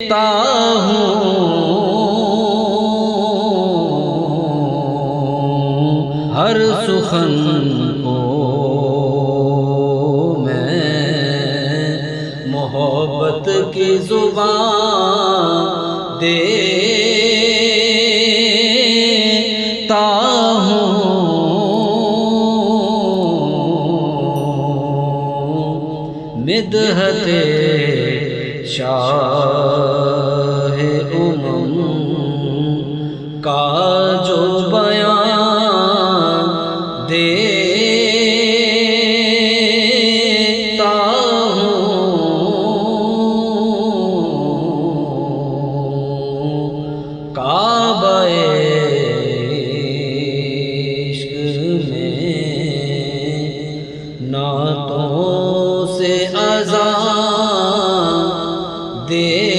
देता हूँ हर सुखन को मैं मोहब्बत की जुबान देता हूँ। मिदहते शाहे उमम का जो बयान देता हूँ। काबे इश्क में नातों से अज़ान देता